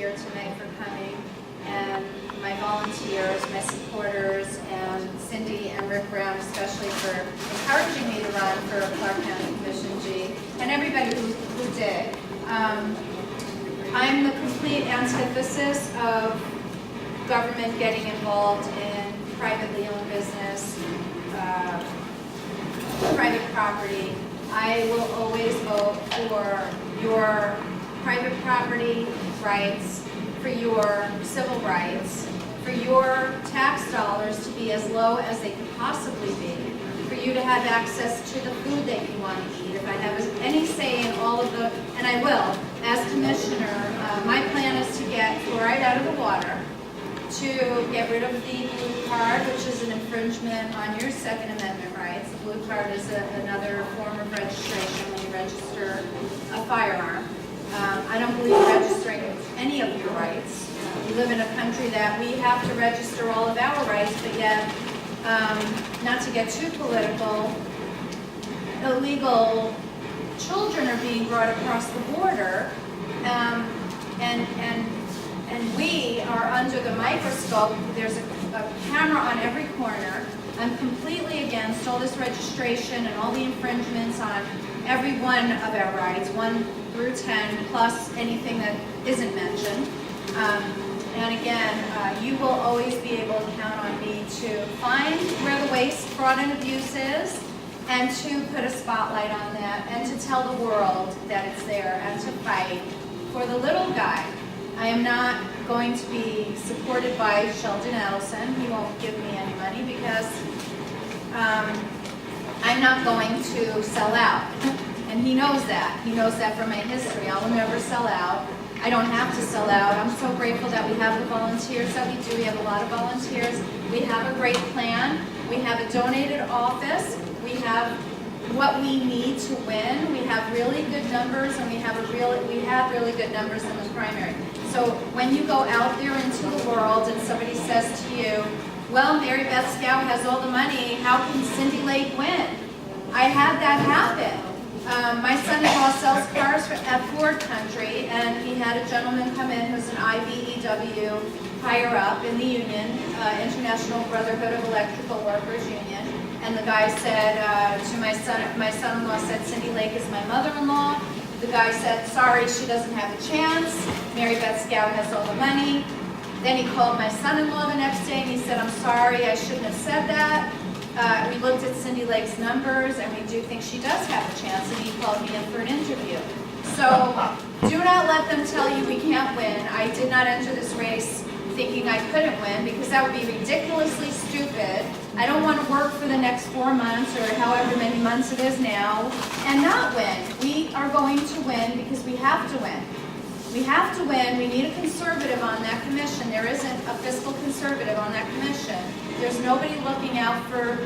here tonight for coming, and my volunteers, my supporters, and Cindy and Rick Brown especially for encouraging me to run for Clark County Commission G, and everybody who did. I'm the complete antithesis of government getting involved in privately owned business, private property. I will always vote for your private property rights, for your civil rights, for your tax dollars to be as low as they could possibly be, for you to have access to the food that you want to eat. If I have any say in all of the, and I will, as commissioner, my plan is to get fluoride out of the water, to get rid of the blue card, which is an infringement on your Second Amendment rights. The blue card is another form of registration when you register a firearm. I don't believe registering any of your rights. We live in a country that we have to register all of our rights, but yet, not to get too political, illegal children are being brought across the border, and we are under the microscope. There's a camera on every corner. I'm completely against all this registration and all the infringements on every one of our rights, 1 through 10, plus anything that isn't mentioned. And again, you will always be able to count on me to find where the waste, fraud, and abuse is, and to put a spotlight on that, and to tell the world that it's there, and to fight for the little guy. I am not going to be supported by Sheldon Adelson. He won't give me any money because I'm not going to sell out. And he knows that. He knows that from my history. I'll never sell out. I don't have to sell out. I'm so grateful that we have the volunteers that we do. We have a lot of volunteers. We have a great plan. We have a donated office. We have what we need to win. We have really good numbers, and we have really good numbers in the primary. So when you go out there into the world and somebody says to you, well, Mary Beth Scout has all the money, how can Cindy Lake win? I had that happen. My son-in-law sells cars at Ford Country, and he had a gentleman come in who's an IBEW higher up in the union, International Brotherhood of Electrical Workers Union. And the guy said to my son-in-law said, Cindy Lake is my mother-in-law. The guy said, sorry, she doesn't have a chance. Mary Beth Scout has all the money. Then he called my son-in-law the next day and he said, I'm sorry, I shouldn't have said that. We looked at Cindy Lake's numbers and we do think she does have a chance, and he called me in for an interview. So do not let them tell you we can't win. I did not enter this race thinking I couldn't win, because that would be ridiculously stupid. I don't want to work for the next 4 months or however many months it is now and not win. We are going to win because we have to win. We have to win. We need a conservative on that commission. There isn't a fiscal conservative on that commission. There's nobody looking out for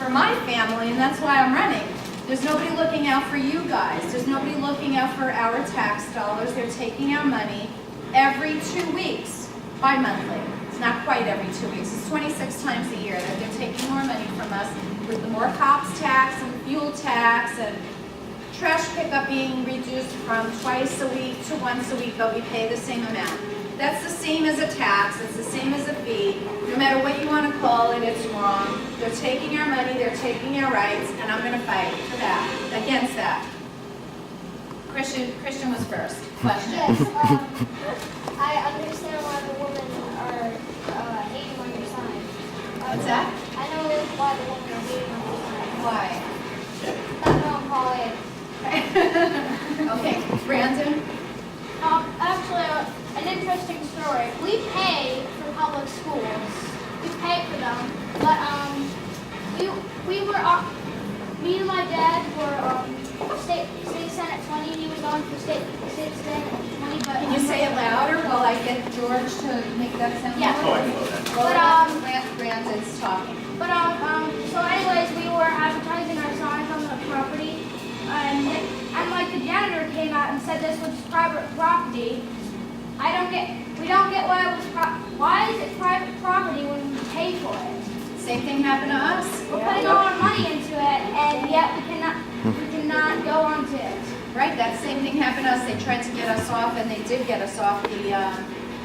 my family, and that's why I'm running. There's nobody looking out for you guys. There's nobody looking out for our tax dollars. They're taking our money every 2 weeks, bi-monthly. It's not quite every 2 weeks. It's 26 times a year that they're taking more money from us, with the more cops tax and fuel tax and trash pickup being reduced from twice a week to once a week, but we pay the same amount. That's the same as a tax. It's the same as a fee. No matter what you want to call it, it's wrong. They're taking our money, they're taking our rights, and I'm going to fight for that, against that. Christian was first. Question. Yes, I understand why the women are hating on your sign. What's that? I know why the women are hating on your sign. Why? That's what I'm calling. Okay, Brandon? Actually, an interesting story. We pay for public schools. We pay for them, but we were me and my dad were state senate 20. He was going for state senate 20. But Can you say it louder while I get George to make that sound? Yeah. Well, Brandon's talking. But so anyways, we were advertising our signs on the property, and like the janitor came out and said this was private property. We don't get why it was why is it private property when we pay for it? Same thing happened to us. We're putting all our money into it, and yet we cannot go onto it. Right, that same thing happened to us. They tried to get us off, and they did get us off the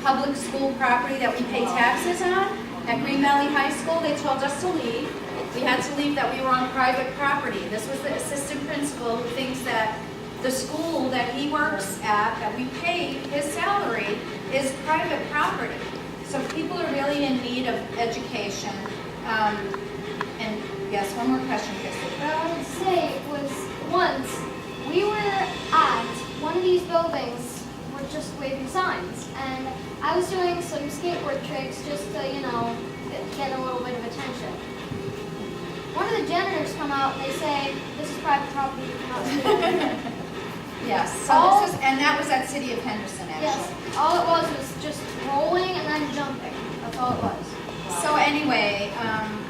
public school property that we pay taxes on. At Green Valley High School, they told us to leave. We had to leave, that we were on private property. This was the assistant principal who thinks that the school that he works at, that we pay his salary, is private property. So people are really in need of education. And yes, one more question, Christy. What I wanted to say was once we were at one of these buildings, we're just waving signs, and I was doing some skateboard tricks just to, you know, get a little bit of attention. One of the janitors come out and they say, "This is private property, you cannot skate." Yes, so this is, and that was at City of Henderson, actually. Yes, all it was just rolling and then jumping. That's all it was. So anyway,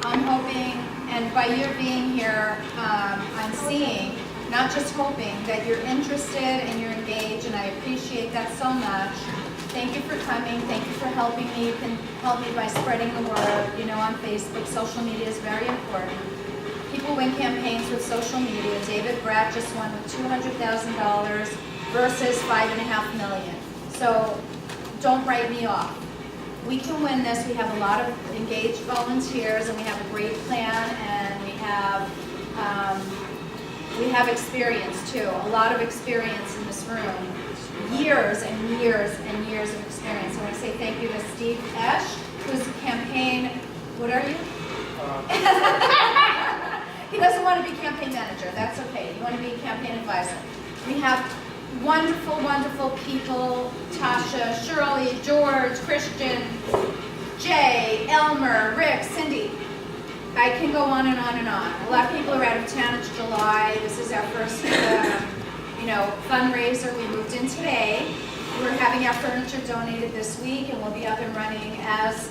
I'm hoping, and by your being here, I'm seeing, not just hoping, that you're interested and you're engaged, and I appreciate that so much. Thank you for coming. Thank you for helping me. You can help me by spreading the word, you know, on Facebook. Social media is very important. People win campaigns with social media. David Bratt just won with $200,000 versus $5.5 million. So don't write me off. We can win this. We have a lot of engaged volunteers, and we have a great plan, and we have experience too. A lot of experience in this room. Years and years and years of experience. I want to say thank you to Steve Esch, who's a campaign. What are you? He doesn't want to be campaign manager. That's okay. You want to be campaign advisor. We have wonderful, wonderful people. Tasha, Shirley, George, Christian, Jay, Elmer, Rick, Cindy. I can go on and on and on. A lot of people are out of town. It's July. This is our first fundraiser. We moved in today. We're having our furniture donated this week, and we'll be up and running as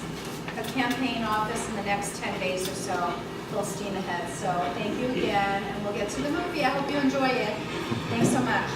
a campaign office in the next 10 days or so. Full steam ahead. So thank you again, and we'll get to the movie. I hope you enjoy it. Thanks so much.